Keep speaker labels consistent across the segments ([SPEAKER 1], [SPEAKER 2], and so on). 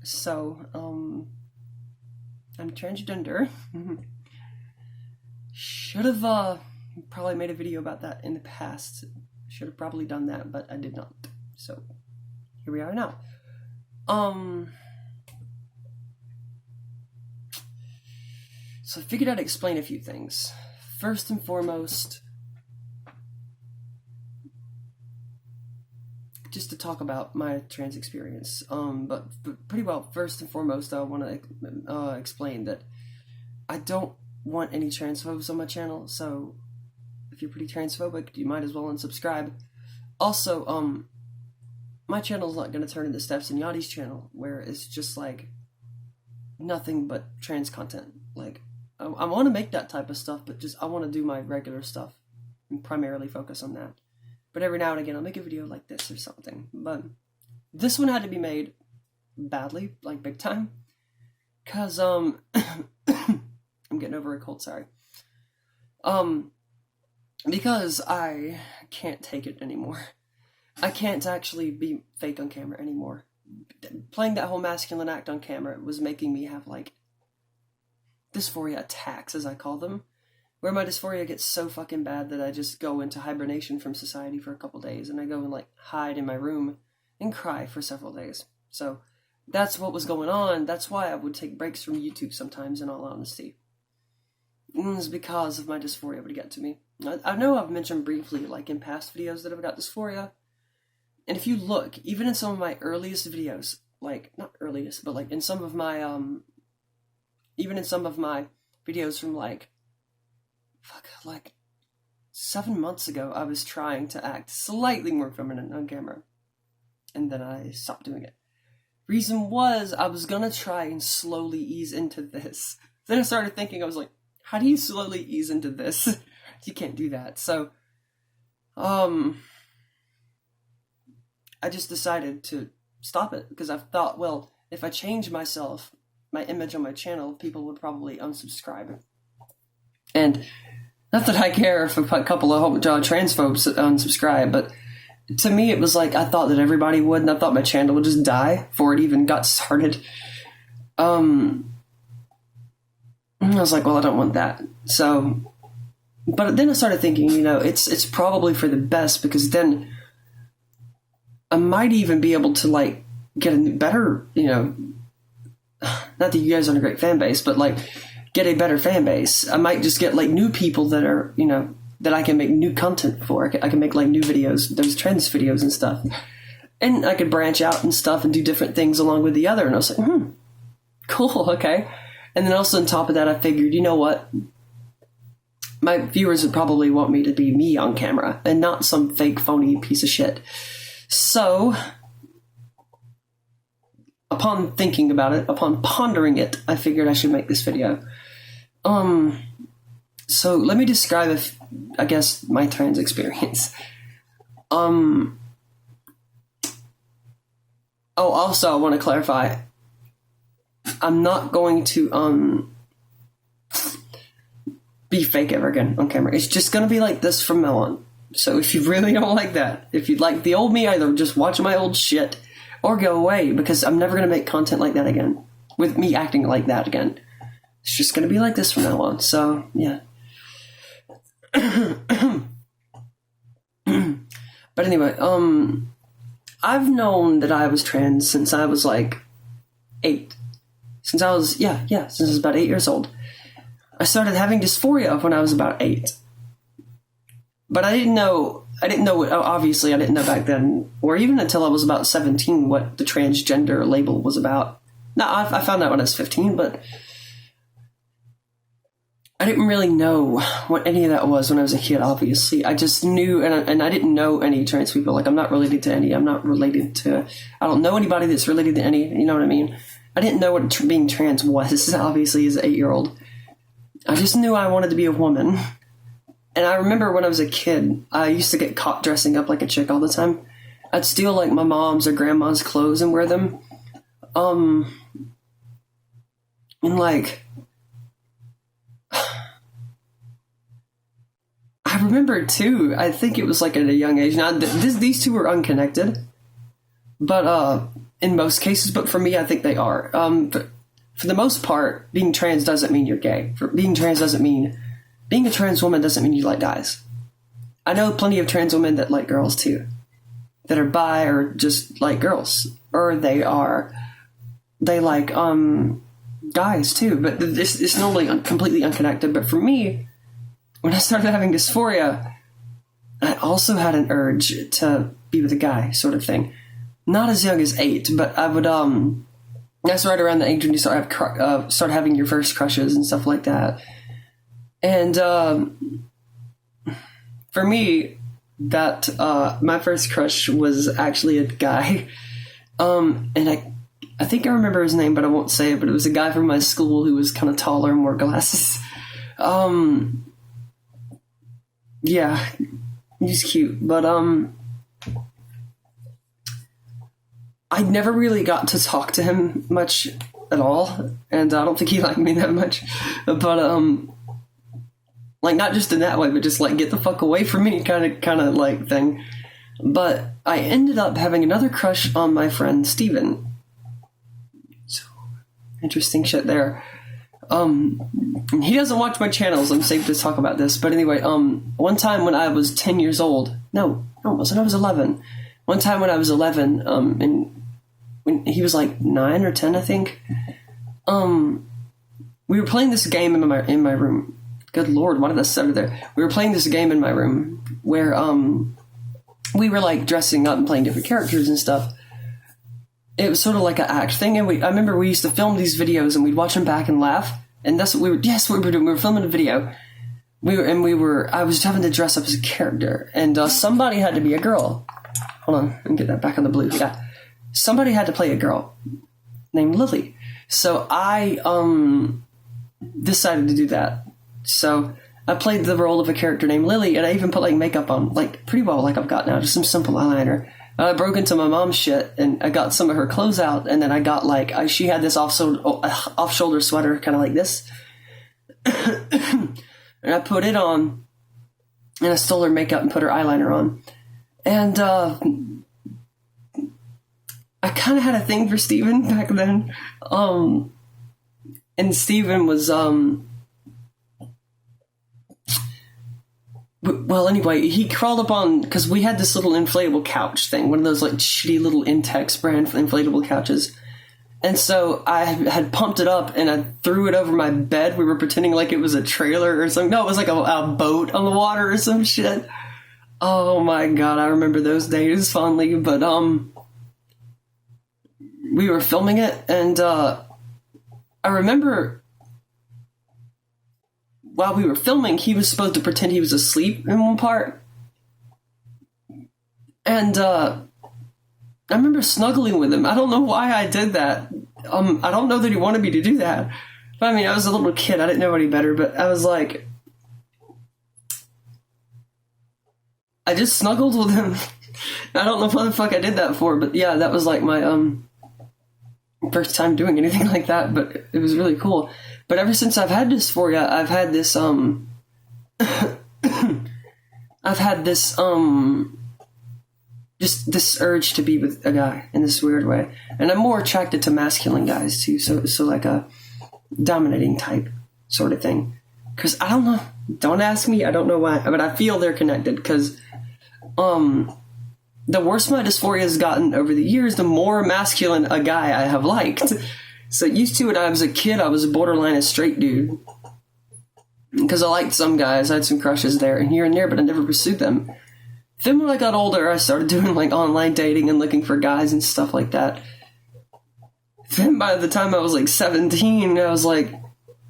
[SPEAKER 1] So, I'm transgender. Should have probably made a video about that in the past. Should have probably done that, but I did not. So, here we are now. So I figured I'd explain a few things. First and foremost, just to talk about my trans experience. But pretty well, first and foremost, I want to explain that I don't want any transphobes on my channel. So if you're pretty transphobic, you might as well unsubscribe. Also, my channel's not going to turn into Steph's and Yachty's channel, where it's just like nothing but trans content. Like, I want to make that type of stuff, but just I want to do my regular stuff and primarily focus on that. But every now and again, I'll make a video like this or something. But this one had to be made badly, like big time, because I'm getting over a cold. Sorry. Because I can't take it anymore. I can't actually be fake on camera anymore. Playing that whole masculine act on camera was making me have like dysphoria attacks, as I call them, where my dysphoria gets so fucking bad that I just go into hibernation from society for a couple days, and I go and like hide in my room and cry for several days. So that's what was going on. That's why I would take breaks from YouTube sometimes, in all honesty. It was because of my dysphoria would get to me. I know I've mentioned briefly, like in past videos, that I've got dysphoria. And if you look, even in some of my earliest videos, like, not earliest, but like in some of my, even in some of my videos from like 7 months ago, I was trying to act slightly more feminine on camera. And then I stopped doing it. Reason was, I was gonna try and slowly ease into this. Then I started thinking, I was like, how do you slowly ease into this? You can't do that. So, I just decided to stop it, because I thought, well, if I change myself, my image on my channel, people would probably unsubscribe. And not that I care if a couple of transphobes unsubscribe, but to me it was like, I thought that everybody would, and I thought my channel would just die before it even got started. I was like, well, I don't want that. So, but then I started thinking, it's probably for the best, because then I might even be able to like get a better, not that you guys aren't a great fan base, but like get a better fan base. I might just get like new people that are, that I can make new content for. I can make like new videos, those trends videos and stuff. And I could branch out and stuff and do different things along with the other. And I was like, cool, okay. And then also on top of that, I figured, you know what? My viewers would probably want me to be me on camera and not some fake phony piece of shit. So, upon thinking about it, upon pondering it, I figured I should make this video. So let me describe, I guess, my trans experience. Oh, also, I want to clarify, I'm not going to, be fake ever again on camera. It's just going to be like this from now on. So if you really don't like that, if you'd like the old me, either just watch my old shit or go away, because I'm never going to make content like that again, with me acting like that again. It's just going to be like this from now on. So, yeah. But anyway, I've known that I was trans since I was like 8. Since I was about 8 years old. I started having dysphoria when I was about 8. But I didn't know, obviously I didn't know back then, or even until I was about 17, what the transgender label was about. No, I found out when I was 15, but I didn't really know what any of that was when I was a kid, obviously. I just knew, and I didn't know any trans people. Like, I'm not related to any. I don't know anybody that's related to any, you know what I mean? I didn't know what being trans was, obviously, as an 8-year-old. I just knew I wanted to be a woman. And I remember when I was a kid, I used to get caught dressing up like a chick all the time. I'd steal, like, my mom's or grandma's clothes and wear them. And, like, I remember, too, I think it was, like, at a young age. Now, these two were unconnected. but in most cases, but for me, I think they are. For the most part, being trans doesn't mean you're gay. Being a trans woman doesn't mean you like guys. I know plenty of trans women that like girls too, that are bi or just like girls, or they like guys too. But this is normally completely unconnected. But for me, when I started having dysphoria, I also had an urge to be with a guy, sort of thing. Not as young as 8, but I would that's right around the age when you start having your first crushes and stuff like that. And for me, that my first crush was actually a guy, and I think I remember his name, but I won't say it. But it was a guy from my school who was kind of taller and wore glasses. Yeah, he's cute, but I never really got to talk to him much at all, and I don't think he liked me that much. But like, not just in that way, but just like, get the fuck away from me kind of like thing. But I ended up having another crush on my friend Steven. So interesting shit there. He doesn't watch my channels. I'm safe to talk about this. But anyway, one time when I was 10 years old, no, it wasn't. I was 11. One time when I was 11, and when he was like 9 or 10, I think, we were playing this game in my room. Good Lord, why did I stutter there? We were playing this game in my room where we were like dressing up and playing different characters and stuff. It was sort of like an act thing, and I remember we used to film these videos and we'd watch them back and laugh, and that's what we were. Yes, what we were doing. We were filming a video. I was having to dress up as a character, and somebody had to be a girl. Hold on, let me get that back on the blue. Yeah, somebody had to play a girl named Lily. So I decided to do that. So I played the role of a character named Lily, and I even put like makeup on, like pretty well, like I've got now, just some simple eyeliner. I broke into my mom's shit, and I got some of her clothes out, and then I got like she had this off-shoulder sweater, kind of like this, and I put it on, and I stole her makeup and put her eyeliner on, and I kind of had a thing for Steven back then, and Steven was well, anyway, he crawled up on, because we had this little inflatable couch thing, one of those like shitty little Intex brand inflatable couches. And so I had pumped it up and I threw it over my bed. We were pretending like it was a trailer or something. No, it was like a boat on the water or some shit. Oh my God, I remember those days fondly. But we were filming it, and I remember while we were filming, he was supposed to pretend he was asleep in one part. And I remember snuggling with him. I don't know why I did that. I don't know that he wanted me to do that. But I mean, I was a little kid. I didn't know any better. But I was like, I just snuggled with him. I don't know what the fuck I did that for. But yeah, that was like my first time doing anything like that. But it was really cool. But ever since I've had dysphoria, I've had this, just this urge to be with a guy in this weird way. And I'm more attracted to masculine guys too. So like a dominating type sort of thing. Cause I don't know, don't ask me. I don't know why, but I feel they're connected. Cause, the worse my dysphoria has gotten over the years, the more masculine a guy I have liked. So used to it, I was a kid, I was borderline a straight dude. Because I liked some guys, I had some crushes there and here and there, but I never pursued them. Then when I got older, I started doing like online dating and looking for guys and stuff like that. Then by the time I was like 17, I was like,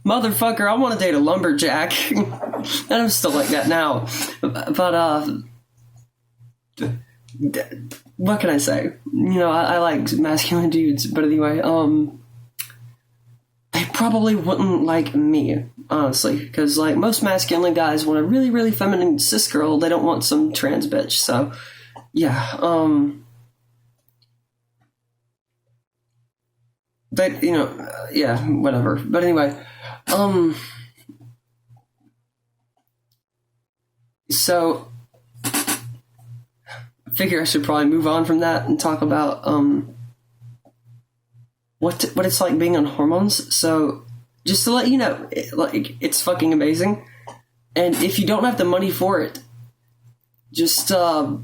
[SPEAKER 1] motherfucker, I want to date a lumberjack. And I'm still like that now. But, what can I say? You know, I like masculine dudes, but anyway, they probably wouldn't like me, honestly, because like most masculine guys want a really, really feminine cis girl. They don't want some trans bitch. So, yeah, but you know, yeah, whatever. But anyway, so figure I should probably move on from that and talk about what it's like being on hormones. So just to let you know, it's fucking amazing. And if you don't have the money for it, just I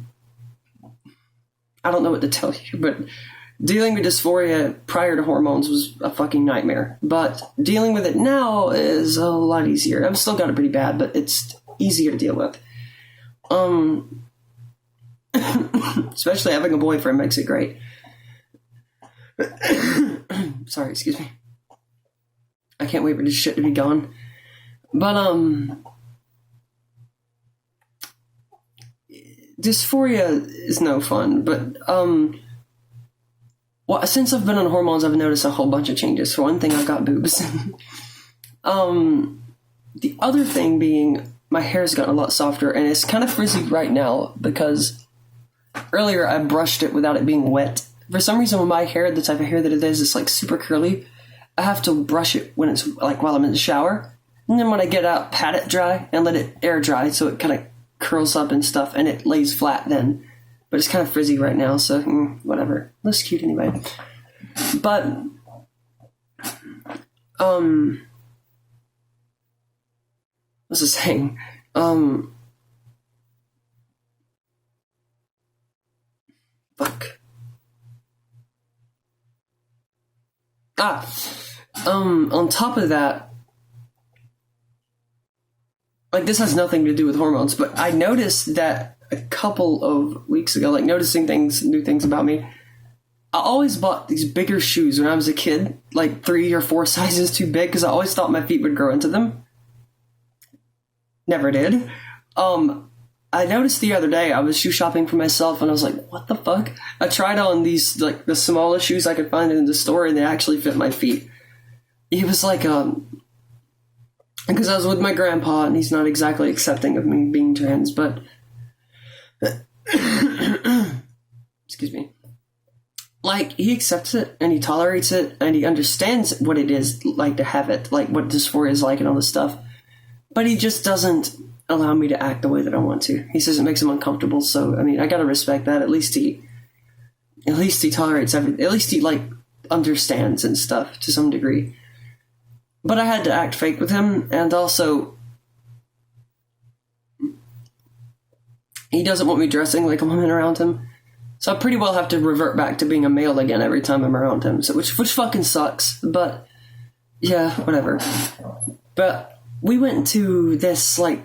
[SPEAKER 1] don't know what to tell you, but dealing with dysphoria prior to hormones was a fucking nightmare. But dealing with it now is a lot easier. I've still got it pretty bad, but it's easier to deal with. Especially having a boyfriend makes it great. Sorry, excuse me. I can't wait for this shit to be gone. But, dysphoria is no fun, but, well, since I've been on hormones, I've noticed a whole bunch of changes. For one thing, I've got boobs. The other thing being, my hair's gotten a lot softer, and it's kind of frizzy right now, because earlier I brushed it without it being wet. For some reason, with my hair, the type of hair that it is, it's like super curly. I have to brush it when it's like while I'm in the shower. And then when I get out, pat it dry and let it air dry so it kind of curls up and stuff, and it lays flat then. But it's kind of frizzy right now, so whatever. Looks cute anyway. But, what's I saying? Fuck. On top of that, like, this has nothing to do with hormones, but I noticed that a couple of weeks ago, like, noticing new things about me. I always bought these bigger shoes when I was a kid, like 3 or 4 sizes too big, because I always thought my feet would grow into them. Never did. I noticed the other day, I was shoe shopping for myself, and I was like, what the fuck? I tried on these, like, the smallest shoes I could find in the store, and they actually fit my feet. It was like, because I was with my grandpa, and he's not exactly accepting of me being trans, but, excuse me. Like, he accepts it, and he tolerates it, and he understands what it is like to have it, like what dysphoria is like and all this stuff. But he just doesn't allow me to act the way that I want to. He says it makes him uncomfortable, so, I mean, I gotta respect that. At least he tolerates everything. At least he, like, understands and stuff to some degree. But I had to act fake with him, and also, he doesn't want me dressing like a woman around him. So I pretty well have to revert back to being a male again every time I'm around him, so which fucking sucks, but, yeah, whatever. But we went to this, like,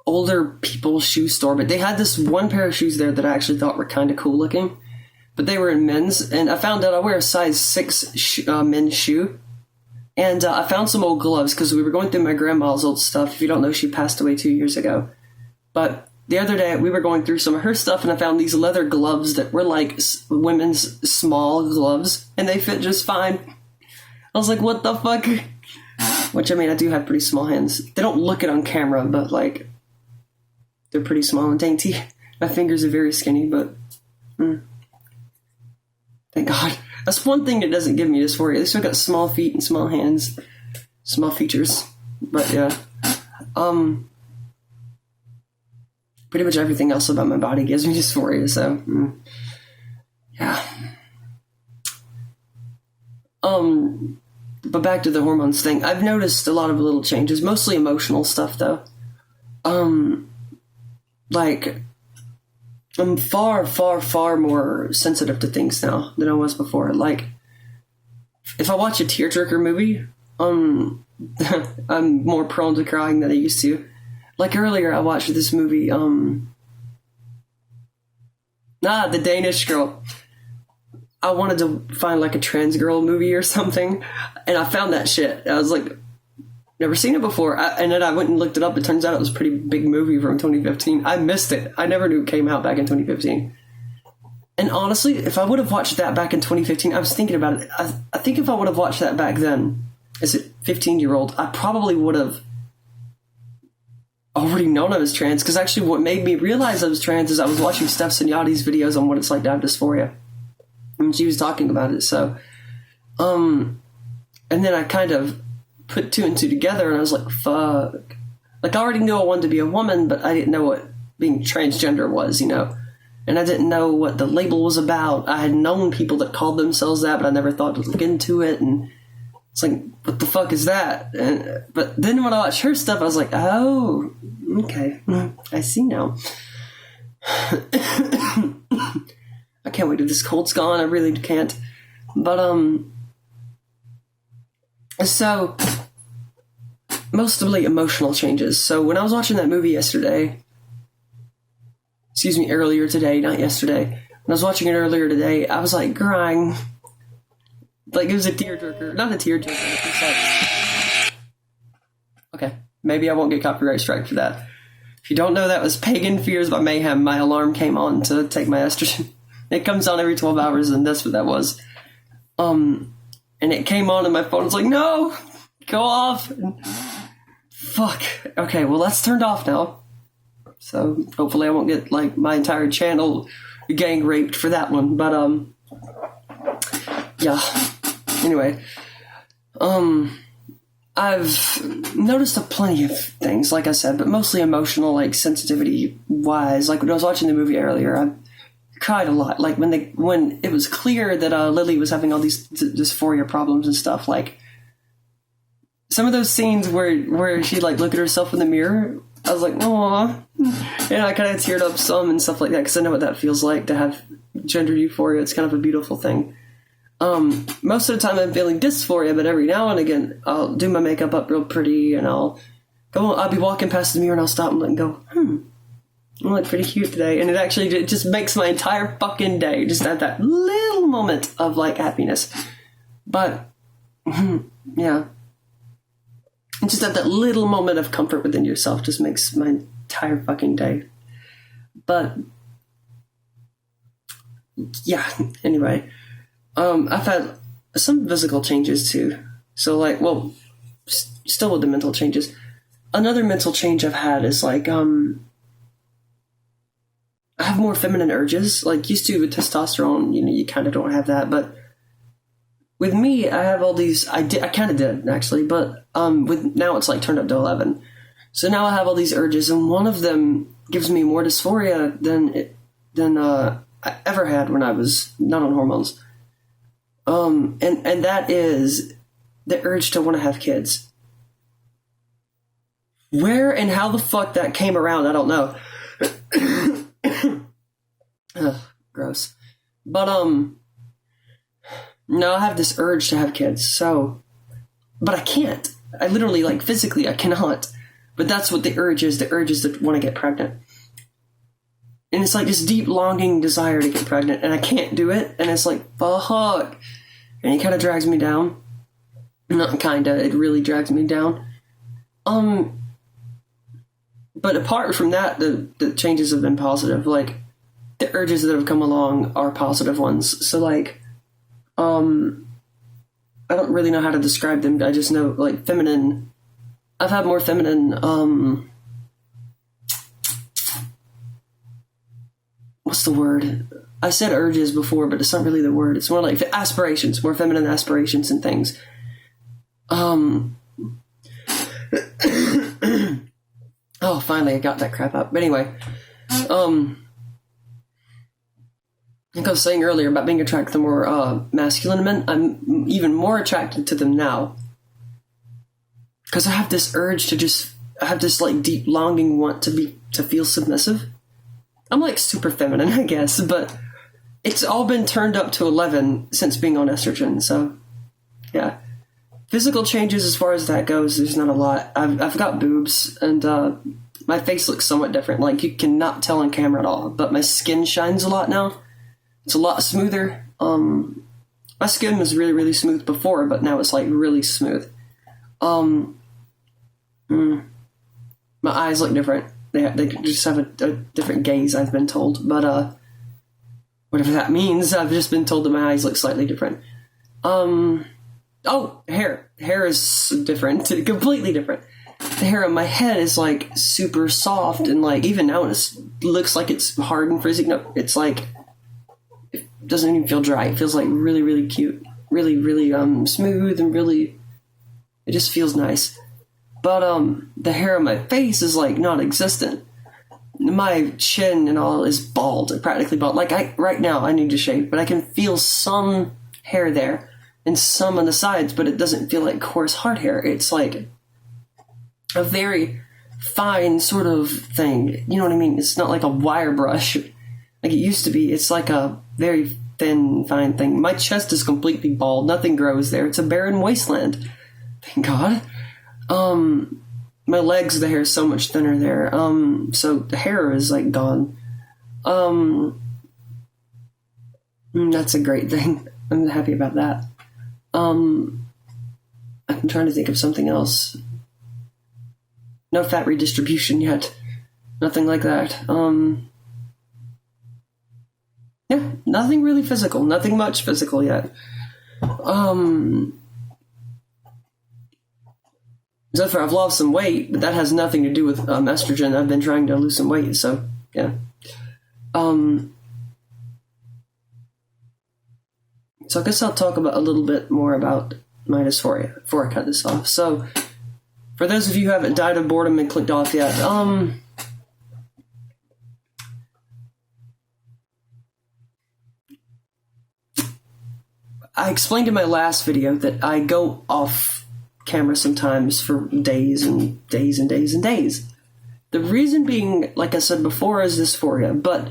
[SPEAKER 1] older people's shoe store, but they had this one pair of shoes there that I actually thought were kind of cool looking, but they were in men's, and I found out I wear a size 6 men's shoe, and I found some old gloves, because we were going through my grandma's old stuff. If you don't know, she passed away 2 years ago, but the other day we were going through some of her stuff, and I found these leather gloves that were like women's small gloves, and they fit just fine. I was like, what the fuck? Which, I mean, I do have pretty small hands. They don't look it on camera, but, like, they're pretty small and dainty. My fingers are very skinny, but thank God. That's one thing that doesn't give me dysphoria. At least I've got small feet and small hands. Small features. But, yeah. Pretty much everything else about my body gives me dysphoria, so, yeah. But back to the hormones thing. I've noticed a lot of little changes, mostly emotional stuff, though. Like, I'm far, far, far more sensitive to things now than I was before. Like, if I watch a tearjerker movie, I'm more prone to crying than I used to. Like, earlier I watched this movie, The Danish Girl. I wanted to find, like, a trans girl movie or something, and I found that shit. I was like, never seen it before, and then I went and looked it up. It turns out it was a pretty big movie from 2015. I missed it. I never knew it came out back in 2015. And honestly, if I would have watched that back in 2015, I was thinking about it. I think if I would have watched that back then, as a 15-year-old, I probably would have already known I was trans, because actually what made me realize I was trans is I was watching Steph Signati's videos on what it's like to have dysphoria. And she was talking about it, so, and then I kind of put 2 and 2 together, and I was like, fuck. Like, I already knew I wanted to be a woman, but I didn't know what being transgender was, you know? and I didn't know what the label was about. I had known people that called themselves that, but I never thought to look into it, and it's like, what the fuck is that? But then when I watched her stuff, I was like, oh, okay, I see now. I can't wait till this cold's gone. I really can't. But, so, mostly emotional changes. So when I was watching that movie earlier today, not yesterday. When I was watching it earlier today, I was like crying. Like, it was a tearjerker. Not a tearjerker. It's like, okay, maybe I won't get copyright strike for that. If you don't know, that was Pagan Fears by Mayhem. My alarm came on to take my estrogen. It comes on every 12 hours, and that's what that was. And it came on, and my phone was like, no, go off. And fuck. Okay, well, that's turned off now. So hopefully I won't get, like, my entire channel gang raped for that one. But, yeah. Anyway, I've noticed plenty of things, like I said, but mostly emotional, like, sensitivity-wise. Like, when I was watching the movie earlier, I cried a lot. Like, when it was clear that Lily was having all these dysphoria problems and stuff, like, some of those scenes where she'd, like, look at herself in the mirror, I was like, aww. And I kind of teared up some and stuff like that, because I know what that feels like, to have gender euphoria. It's kind of a beautiful thing. Most of the time I'm feeling dysphoria, but every now and again I'll do my makeup up real pretty, and I'll be walking past the mirror and I'll stop and go, I look pretty cute today. And it just makes my entire fucking day just have that little moment of, like, happiness. But, yeah. And just have that little moment of comfort within yourself just makes my entire fucking day. But, yeah, anyway. I've had some physical changes too. So, like, well, still with the mental changes. Another mental change I've had is, like, I have more feminine urges. Like, used to with testosterone, you kind of don't have that. But with me, I have all these, I kind of did, actually. But now it's, like, turned up to 11. So now I have all these urges, and one of them gives me more dysphoria than I ever had when I was not on hormones. And that is the urge to want to have kids. Where and how the fuck that came around, I don't know. Ugh, gross. But, no, I have this urge to have kids, but I can't. I literally, like, physically, I cannot. But that's what the urge is. The urge is to want to get pregnant. And it's like this deep longing desire to get pregnant, and I can't do it, and it's like, fuck. And it kind of drags me down. Not kinda, it really drags me down. But apart from that, the changes have been positive. Like, the urges that have come along are positive ones. So, like, I don't really know how to describe them. I just know, like, feminine. I've had more feminine, what's the word? I said urges before, but it's not really the word. It's more like aspirations, more feminine aspirations and things. Oh, finally I got that crap out. But anyway, like I was saying earlier about being attracted to more masculine men, I'm even more attracted to them now. Because I have this urge I have this, like, deep longing want to feel submissive. I'm, like, super feminine, I guess, but it's all been turned up to 11 since being on estrogen, so, yeah. Physical changes as far as that goes, there's not a lot. I've got boobs, and my face looks somewhat different. Like, you cannot tell on camera at all, but my skin shines a lot now. It's a lot smoother. My skin was really, really smooth before, but now it's, like, really smooth. My eyes look different. They just have a different gaze, I've been told. But, whatever that means, I've just been told that my eyes look slightly different. Oh, hair. Hair is different. Completely different. The hair on my head is, like, super soft, and, like, even now it looks like it's hard and frizzy. No, it's, like, it doesn't even feel dry. It feels, like, really, really cute. Really, really, smooth, and really, it just feels nice. But, the hair on my face is, like, non-existent. my chin and all is bald, practically bald. Like, right now, I need to shave, but I can feel some hair there and some on the sides, but it doesn't feel like coarse hard hair. It's like a very fine sort of thing. You know what I mean? It's not like a wire brush like it used to be. It's like a very thin, fine thing. My chest is completely bald. Nothing grows there. It's a barren wasteland. Thank God. My legs, the hair is so much thinner there. So the hair is like gone. That's a great thing. I'm happy about that. I'm trying to think of something else. No fat redistribution yet. Nothing like that. Yeah, nothing really physical. Nothing much physical yet. So far, I've lost some weight, but that has nothing to do with estrogen. I've been trying to lose some weight, so yeah. So I guess I'll talk about a little bit more about my dysphoria before I cut this off. So, for those of you who haven't died of boredom and clicked off yet, I explained in my last video that I go off camera sometimes for days and days and days and days. The reason being, like I said before, is dysphoria, but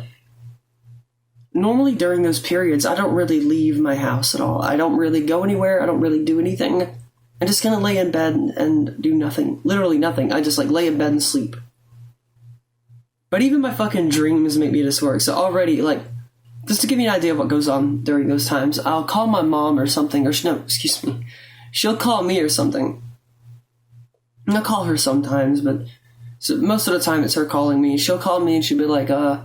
[SPEAKER 1] normally during those periods, I don't really leave my house at all. I don't really go anywhere. I don't really do anything. I'm just gonna lay in bed and do nothing. Literally nothing. I just lay in bed and sleep. But even my fucking dreams make me dysphoric. So already, just to give you an idea of what goes on during those times, I'll call my mom or something, she'll call me or something. And I'll call her sometimes, but so most of the time it's her calling me. She'll call me and she'll be like, I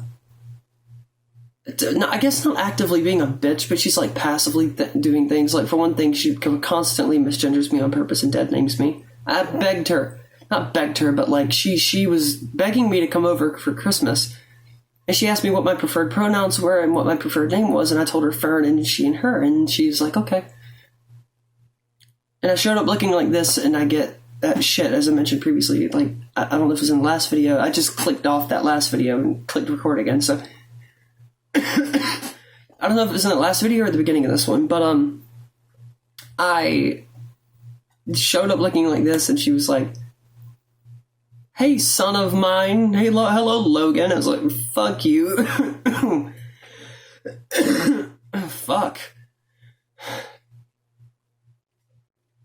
[SPEAKER 1] guess not actively being a bitch, but she's passively doing things. For one thing, she constantly misgenders me on purpose and dead names me. I begged her, not begged her, but she was begging me to come over for Christmas. And she asked me what my preferred pronouns were and what my preferred name was, and I told her Fern and she and her, and she's like, okay. And I showed up looking like this, and I get that shit, as I mentioned previously. I don't know if it was in the last video. I just clicked off that last video and clicked record again, so I don't know if it was in the last video or at the beginning of this one, but I showed up looking like this, and she was like, hey, son of mine. Hey, hello, Logan. I was like, fuck you. Fuck.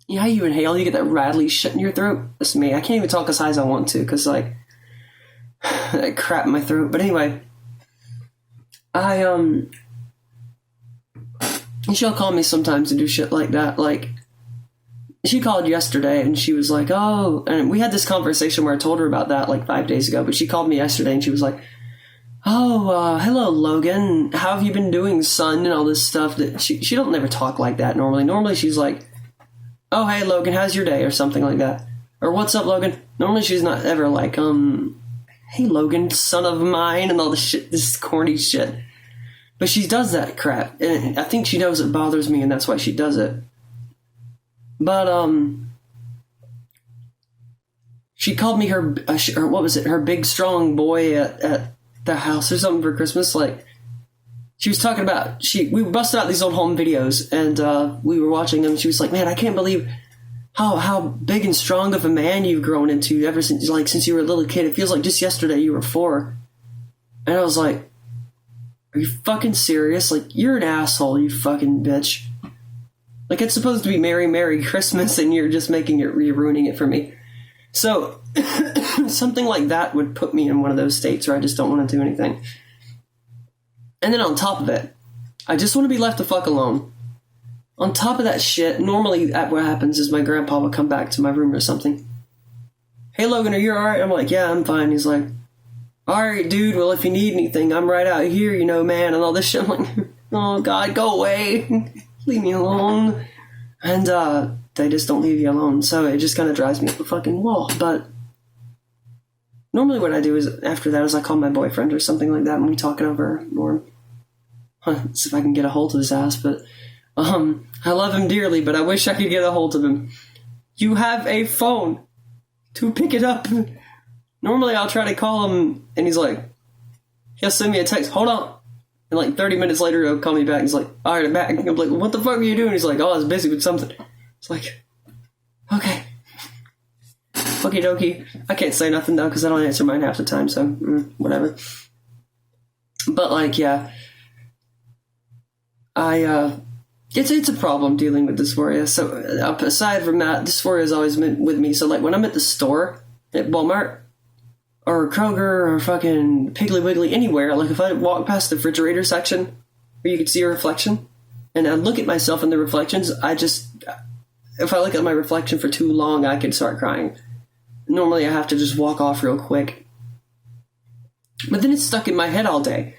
[SPEAKER 1] You know how you inhale, you get that rattly shit in your throat? That's me. I can't even talk as high as I want to, because, that crap in my throat. But anyway, she'll call me sometimes to do shit like that. She called yesterday, and she was like, oh, and we had this conversation where I told her about that, 5 days ago, but she called me yesterday, and she was like, oh, hello, Logan, how have you been doing, son, and all this stuff. That she don't never talk like that normally. Normally, she's like, oh, hey, Logan, how's your day, or something like that. Or, what's up, Logan? Normally, she's not ever like, hey, Logan, son of mine, and all this shit, this corny shit. But she does that crap, and I think she knows it bothers me, and that's why she does it. But, she called me her big strong boy at the house or something for Christmas. She was talking about, we busted out these old home videos, and, we were watching them, and she was like, man, I can't believe how big and strong of a man you've grown into ever since, since you were a little kid. It feels like just yesterday you were 4. And I was like, are you fucking serious? You're an asshole, you fucking bitch. It's supposed to be Merry, Merry Christmas, and you're just you're ruining it for me. So, something like that would put me in one of those states where I just don't want to do anything. And then on top of it, I just want to be left the fuck alone. On top of that shit, normally what happens is my grandpa will come back to my room or something. Hey, Logan, are you alright? I'm like, yeah, I'm fine. He's like, alright, dude, well, if you need anything, I'm right out here, man, and all this shit. I'm like, oh, God, go away. Leave me alone. And, they just don't leave you alone, so it just kind of drives me up the fucking wall. But normally what I do is, after that, is I call my boyfriend or something like that, and we talk it over more. See if I can get a hold of his ass, but, I love him dearly, but I wish I could get a hold of him. You have a phone to pick it up. Normally I'll try to call him and he'll send me a text, hold on. And like 30 minutes later he'll call me back and he's like, all right, I'm back. And I'm like, what the fuck are you doing? He's like, oh, I was busy with something. It's like, okay. Okie dokie. I can't say nothing though because I don't answer mine half the time, so whatever. But like, yeah. It's a problem dealing with dysphoria. So aside from that, dysphoria has always been with me. So like when I'm at the store, at Walmart, or Kroger, or fucking Piggly Wiggly, anywhere, like if I walk past the refrigerator section where you can see a reflection, and I look at myself in the reflections, if I look at my reflection for too long, I could start crying. Normally I have to just walk off real quick. But then it's stuck in my head all day.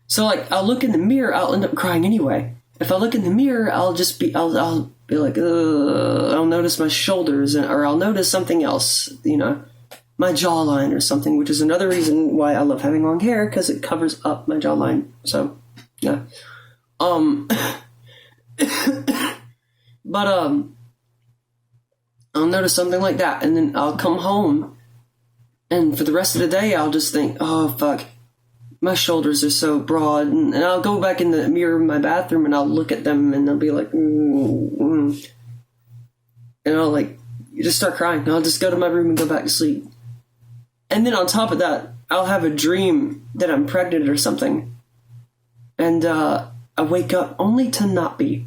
[SPEAKER 1] So like, I'll look in the mirror, I'll end up crying anyway. If I look in the mirror, I'll be like, I'll notice my shoulders, or I'll notice something else, my jawline or something, which is another reason why I love having long hair, because it covers up my jawline. So, yeah. But, I'll notice something like that, and then I'll come home, and for the rest of the day, I'll just think, oh, fuck, my shoulders are so broad, and I'll go back in the mirror in my bathroom, and I'll look at them, and I'll be like, and I'll, you just start crying, and I'll just go to my room and go back to sleep. And then on top of that, I'll have a dream that I'm pregnant or something, and I wake up only to not be.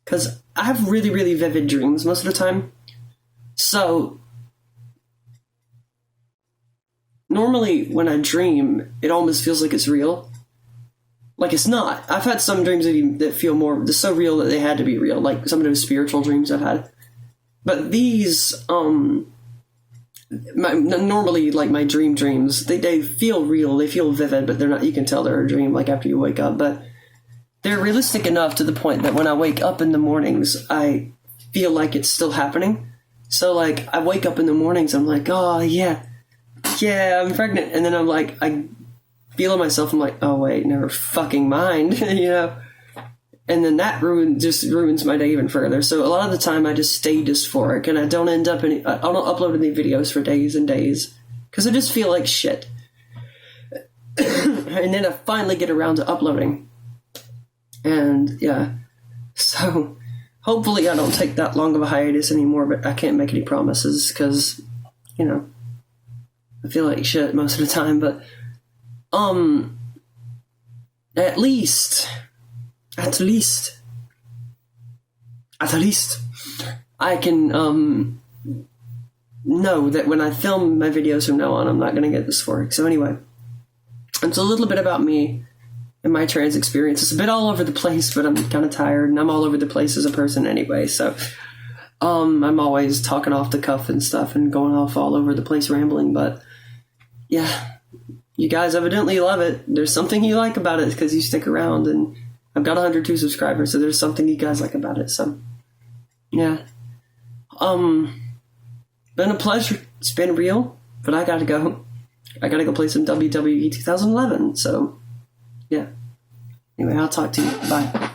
[SPEAKER 1] Because I have really, really vivid dreams most of the time. So, normally when I dream, it almost feels like it's real. Like it's not. I've had some dreams that feel they're so real that they had to be real. Like some of those spiritual dreams I've had. But these, normally like my dreams, they feel real, they feel vivid, but they're not, you can tell they're a dream like after you wake up. But they're realistic enough to the point that when I wake up in the mornings, I feel like it's still happening. So, like, I wake up in the mornings, I'm like, oh, yeah, I'm pregnant. And then I'm like, I feel in myself, I'm like, oh, wait, never fucking mind, And then that ruins my day even further. So a lot of the time I just stay dysphoric, and I don't upload any videos for days and days, because I just feel like shit. And then I finally get around to uploading. And yeah, so hopefully I don't take that long of a hiatus anymore, but I can't make any promises because, I feel like shit most of the time, but, at least, I can, know that when I film my videos from now on, I'm not going to get dysphoric. So anyway, it's a little bit about me and my trans experience. It's a bit all over the place, but I'm kind of tired, and I'm all over the place as a person anyway, so I'm always talking off the cuff and stuff and going off all over the place rambling, but yeah, you guys evidently love it. There's something you like about it because you stick around, and I've got 102 subscribers, so there's something you guys like about it, so yeah. Been a pleasure. It's been real, but I gotta go. I gotta go play some WWE 2011, so yeah. Anyway, I'll talk to you. Bye.